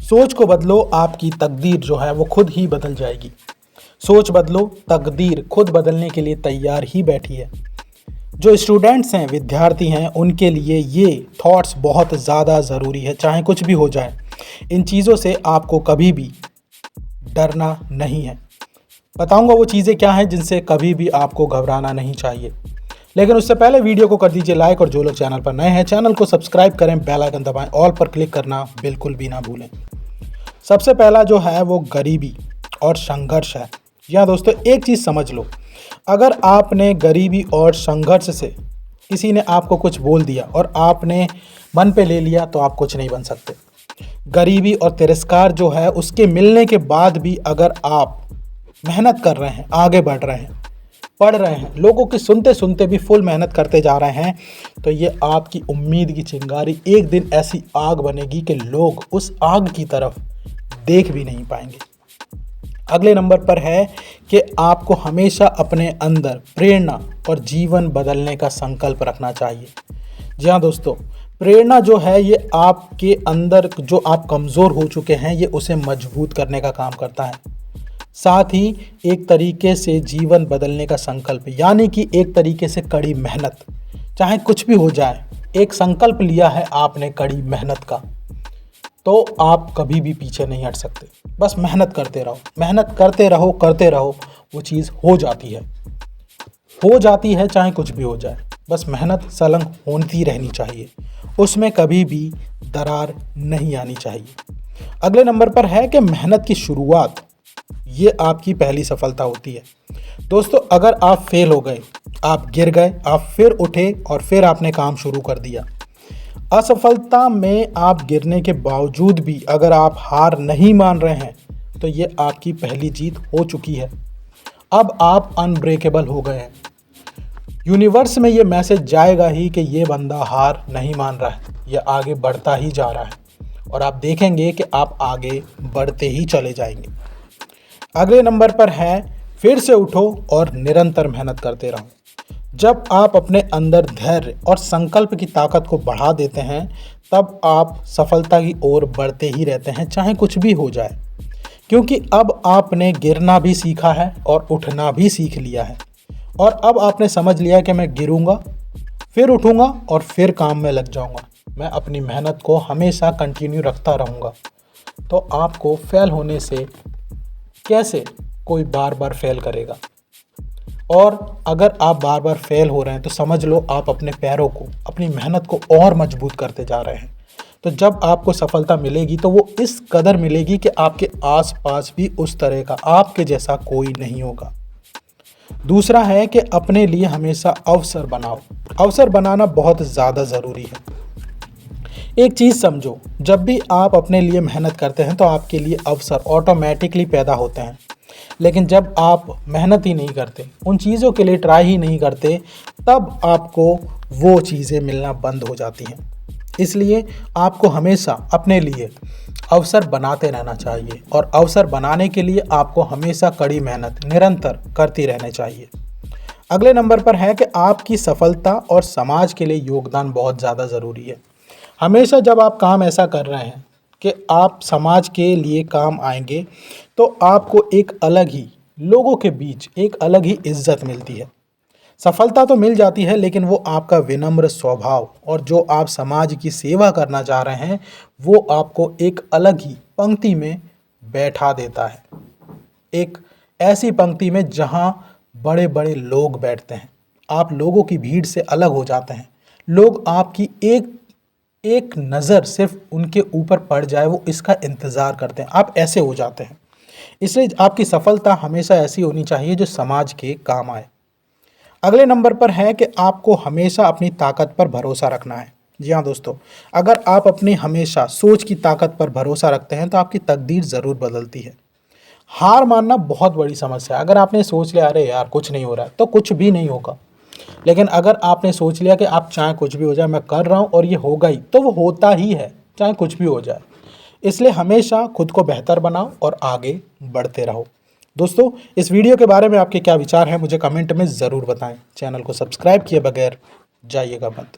सोच को बदलो, आपकी तकदीर जो है वो खुद ही बदल जाएगी। सोच बदलो, तकदीर खुद बदलने के लिए तैयार ही बैठी है। जो स्टूडेंट्स हैं, विद्यार्थी हैं, उनके लिए ये थॉट्स बहुत ज़्यादा ज़रूरी है। चाहे कुछ भी हो जाए, इन चीज़ों से आपको कभी भी डरना नहीं है। बताऊंगा वो चीज़ें क्या हैं जिनसे कभी भी आपको घबराना नहीं चाहिए। लेकिन उससे पहले वीडियो को कर दीजिए लाइक, और जो लोग चैनल पर नए हैं चैनल को सब्सक्राइब करें, बेल आइकन दबाएं, ऑल पर क्लिक करना बिल्कुल भी ना भूलें। सबसे पहला जो है वो गरीबी और संघर्ष है। जी हाँ दोस्तों, एक चीज़ समझ लो, अगर आपने गरीबी और संघर्ष से किसी ने आपको कुछ बोल दिया और आपने मन पे ले लिया तो आप कुछ नहीं बन सकते। गरीबी और तिरस्कार जो है उसके मिलने के बाद भी अगर आप मेहनत कर रहे हैं, आगे बढ़ रहे हैं, पढ़ रहे हैं, लोगों की सुनते सुनते भी फुल मेहनत करते जा रहे हैं, तो ये आपकी उम्मीद की चिंगारी एक दिन ऐसी आग बनेगी कि लोग उस आग की तरफ देख भी नहीं पाएंगे। अगले नंबर पर है कि आपको हमेशा अपने अंदर प्रेरणा और जीवन बदलने का संकल्प रखना चाहिए। जी हाँ दोस्तों, प्रेरणा जो है ये आपके अंदर जो आप कमज़ोर हो चुके हैं ये उसे मजबूत करने का काम करता है। साथ ही एक तरीके से जीवन बदलने का संकल्प, यानी कि एक तरीके से कड़ी मेहनत। चाहे कुछ भी हो जाए, एक संकल्प लिया है आपने कड़ी मेहनत का, तो आप कभी भी पीछे नहीं हट सकते। बस मेहनत करते रहो, मेहनत करते रहो, करते रहो, वो चीज़ हो जाती है चाहे कुछ भी हो जाए। बस मेहनत संलग्न होती रहनी चाहिए, उसमें कभी भी दरार नहीं आनी चाहिए। अगले नंबर पर है कि मेहनत की शुरुआत ये आपकी पहली सफलता होती है। दोस्तों, अगर आप फेल हो गए, आप गिर गए, आप फिर उठे और फिर आपने काम शुरू कर दिया। असफलता में आप गिरने के बावजूद भी अगर आप हार नहीं मान रहे हैं तो ये आपकी पहली जीत हो चुकी है। अब आप अनब्रेकेबल हो गए हैं। यूनिवर्स में ये मैसेज जाएगा ही कि ये बंदा हार नहीं मान रहा है, ये आगे बढ़ता ही जा रहा है, और आप देखेंगे कि आप आगे बढ़ते ही चले जाएंगे। अगले नंबर पर है फिर से उठो और निरंतर मेहनत करते रहो। जब आप अपने अंदर धैर्य और संकल्प की ताकत को बढ़ा देते हैं तब आप सफलता की ओर बढ़ते ही रहते हैं, चाहे कुछ भी हो जाए, क्योंकि अब आपने गिरना भी सीखा है और उठना भी सीख लिया है। और अब आपने समझ लिया कि मैं गिरूंगा, फिर उठूंगा और फिर काम में लग जाऊंगा। मैं अपनी मेहनत को हमेशा कंटिन्यू रखता रहूंगा। तो आपको फेल होने से कैसे कोई बार बार फेल करेगा? और अगर आप बार बार फेल हो रहे हैं तो समझ लो आप अपने पैरों को, अपनी मेहनत को और मजबूत करते जा रहे हैं। तो जब आपको सफलता मिलेगी तो वो इस कदर मिलेगी कि आपके आसपास भी उस तरह का आपके जैसा कोई नहीं होगा। दूसरा है कि अपने लिए हमेशा अवसर बनाओ। अवसर बनाना बहुत ज़्यादा ज़रूरी है। एक चीज़ समझो, जब भी आप अपने लिए मेहनत करते हैं तो आपके लिए अवसर ऑटोमेटिकली पैदा होते हैं। लेकिन जब आप मेहनत ही नहीं करते, उन चीज़ों के लिए ट्राई ही नहीं करते, तब आपको वो चीज़ें मिलना बंद हो जाती हैं। इसलिए आपको हमेशा अपने लिए अवसर बनाते रहना चाहिए, और अवसर बनाने के लिए आपको हमेशा कड़ी मेहनत निरंतर करती रहनी चाहिए। अगले नंबर पर है कि आपकी सफलता और समाज के लिए योगदान बहुत ज़्यादा ज़रूरी है। हमेशा जब आप काम ऐसा कर रहे हैं कि आप समाज के लिए काम आएंगे तो आपको एक अलग ही, लोगों के बीच एक अलग ही इज्जत मिलती है। सफलता तो मिल जाती है, लेकिन वो आपका विनम्र स्वभाव और जो आप समाज की सेवा करना चाह रहे हैं वो आपको एक अलग ही पंक्ति में बैठा देता है। एक ऐसी पंक्ति में जहाँ बड़े बड़े लोग बैठते हैं। आप लोगों की भीड़ से अलग हो जाते हैं। लोग आपकी एक नज़र सिर्फ उनके ऊपर पड़ जाए वो इसका इंतज़ार करते हैं, आप ऐसे हो जाते हैं। इसलिए आपकी सफलता हमेशा ऐसी होनी चाहिए जो समाज के काम आए। अगले नंबर पर है कि आपको हमेशा अपनी ताकत पर भरोसा रखना है। जी हाँ दोस्तों, अगर आप अपनी हमेशा सोच की ताकत पर भरोसा रखते हैं तो आपकी तकदीर ज़रूर बदलती है। हार मानना बहुत बड़ी समस्या है। अगर आपने सोच लिया अरे यार कुछ नहीं हो रहा है, तो कुछ भी नहीं होगा। लेकिन अगर आपने सोच लिया कि आप चाहे कुछ भी हो जाए, मैं कर रहा हूँ और ये होगा ही, तो वो होता ही है, चाहे कुछ भी हो जाए। इसलिए हमेशा खुद को बेहतर बनाओ और आगे बढ़ते रहो। दोस्तों, इस वीडियो के बारे में आपके क्या विचार हैं मुझे कमेंट में ज़रूर बताएं। चैनल को सब्सक्राइब किए बगैर जाइएगा मत।